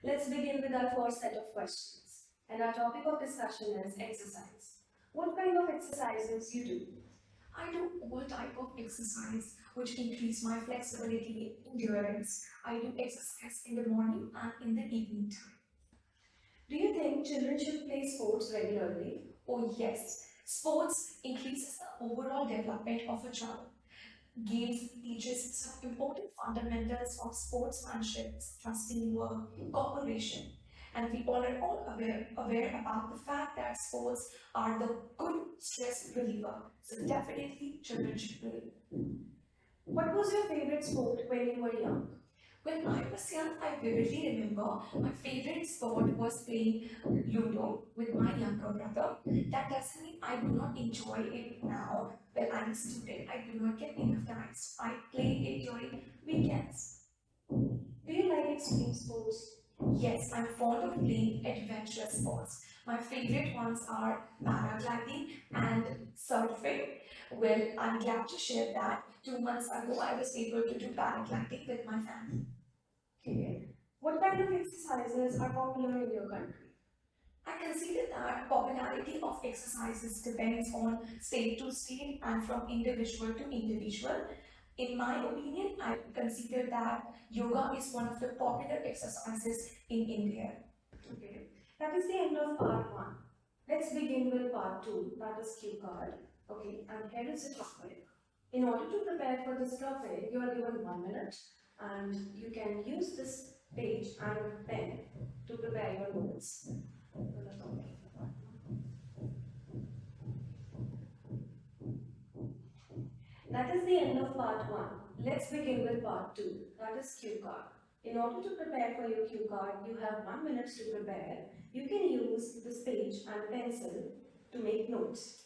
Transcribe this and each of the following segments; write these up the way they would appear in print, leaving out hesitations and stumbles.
Let's begin with our first set of questions. And our topic of discussion is exercise. What kind of exercises you do? I do all type of exercise which increase my flexibility, endurance. I do exercise in the morning and in the evening time. Do you think children should play sports regularly? Oh yes, sports increases the overall development of a child. Games teaches some important fundamentals of sportsmanship, trusting work, cooperation. And we all are all aware about the fact that sports are the good stress reliever. So definitely children should play. What was your favorite sport when you were young? When I was young, I vividly remember my favorite sport was playing Ludo with my younger brother. That doesn't mean I do not enjoy it now. When I'm a student, I do not get enough time. So I play it during weekends. Do you like extreme sports? Yes, I'm fond of playing adventurous sports. My favorite ones are paragliding and surfing. Well, I'm glad to share that 2 months ago I was able to do paragliding with my family. Okay. What kind of exercises are popular in your country? I consider that popularity of exercises depends on state to state and from individual to individual. In my opinion, I consider that yoga is one of the popular exercises in India. Okay. That is the end of part one. Let's begin with part two, that is cue card. Okay, and here is the topic. In order to prepare for this topic, you are given 1 minute and you can use this page and pen to prepare your notes. That is the end of part 1. Let's begin with part 2, that is cue card. In order to prepare for your cue card, you have 1 minute to prepare. You can use this page and pencil to make notes.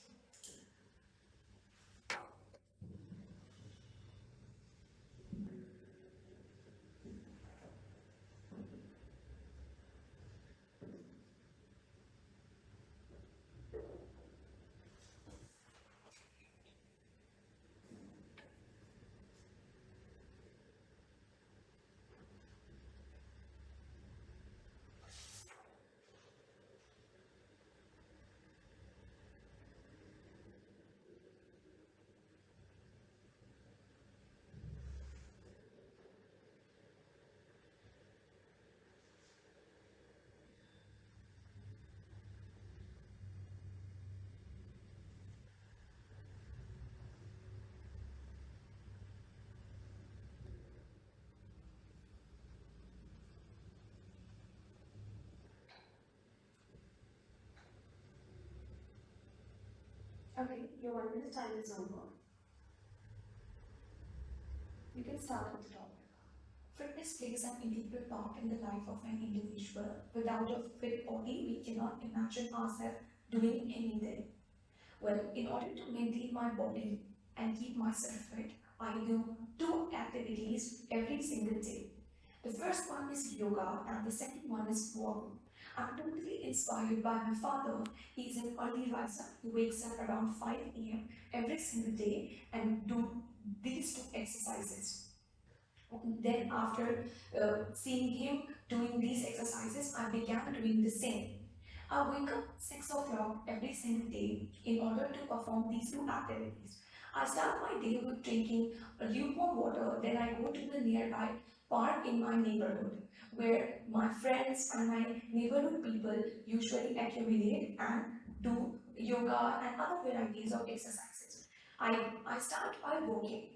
Okay, your 1 minute time is over. You can start with the topic. Fitness plays an integral part in the life of an individual. Without a fit body, we cannot imagine ourselves doing anything. Well, in order to maintain my body and keep myself fit, I do two activities every single day. The first one is yoga and the second one is walking. I'm totally inspired by my father. He's an early riser. He wakes up around 5 a.m. every single day and do these two exercises. Then after seeing him doing these exercises, I began doing the same. I wake up 6 o'clock every single day in order to perform these two activities. I start my day with drinking lukewarm water, then I go to the nearby park in my neighborhood where my friends and my neighborhood people usually accumulate and do yoga and other varieties of exercises. I start by walking.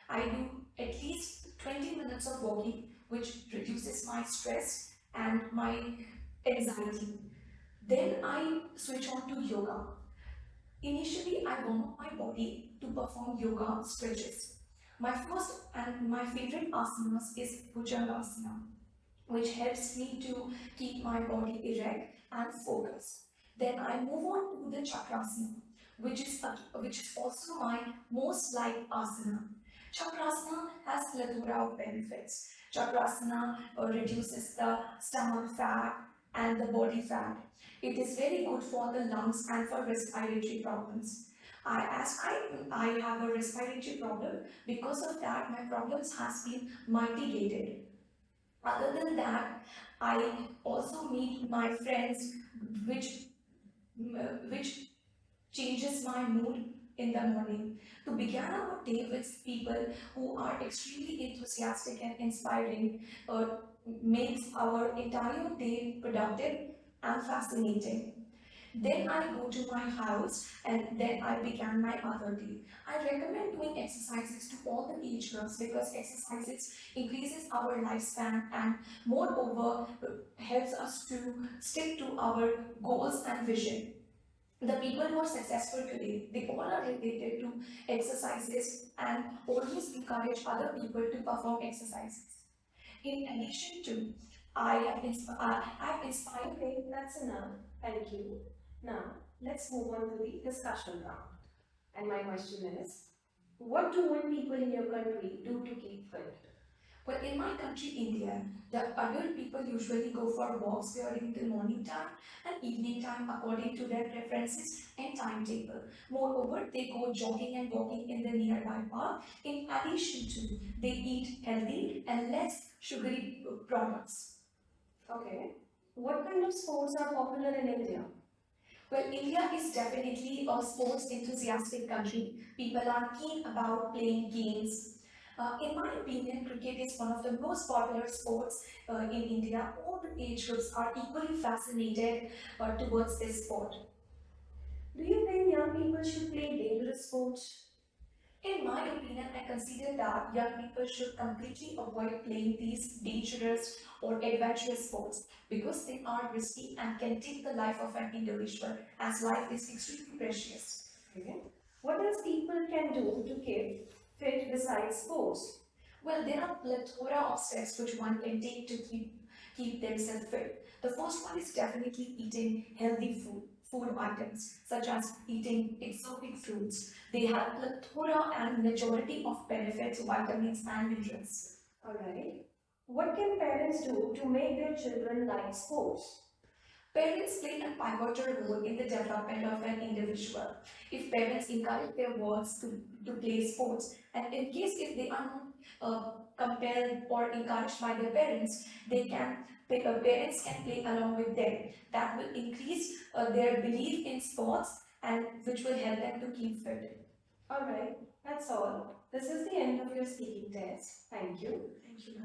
I do at least 20 minutes of walking, which reduces my stress and my anxiety. Then I switch on to yoga. Initially, I warm up my body to perform yoga stretches. My first and my favorite asanas is Bhujangasana, which helps me to keep my body erect and focused. Then I move on to the Chakrasana, which is also my most liked asana. Chakrasana has plethora of benefits. Chakrasana reduces the stomach fat and the body fat. It is very good for the lungs and for respiratory problems. I have a respiratory problem, because of that my problems has been mitigated. Other than that, I also meet my friends, which changes my mood in the morning. To begin our day with people who are extremely enthusiastic and inspiring makes our entire day productive and fascinating. Then I go to my house and then I began my other day. I recommend doing exercises to all the age groups because exercises increases our lifespan and moreover helps us to stick to our goals and vision. The people who are successful today, they all are related to exercises and always encourage other people to perform exercises. In addition to, I've inspired me. That's enough. Thank you. Now, let's move on to the discussion round. And my question is, what do old people in your country do to keep fit? Well, in my country, India, the adult people usually go for walks during the morning time and evening time according to their preferences and timetable. Moreover, they go jogging and walking in the nearby park. In addition to, they eat healthy and less sugary products. Okay. What kind of sports are popular in India? Well, India is definitely a sports enthusiastic country. People are keen about playing games. In my opinion, cricket is one of the most popular sports in India. All the age groups are equally fascinated towards this sport. Do you think young people should play dangerous sports? In my opinion, I consider that young people should completely avoid playing these dangerous or adventurous sports because they are risky and can take the life of an individual as life is extremely precious. Okay. What else people can do to keep fit besides sports? Well, there are plethora of steps which one can take to keep themselves fit. The first one is definitely eating healthy food items such as eating exotic fruits. They have plethora and majority of benefits, vitamins and minerals. Alright. What can parents do to make their children like sports? Parents play a pivotal role in the development of an individual. If parents encourage their works to play sports, and in case if they are not compelled or encouraged by their parents, parents can play along with them. That will increase their belief in sports and which will help them to keep fit. Alright, that's all. This is the end of your speaking test. Thank you. Thank you.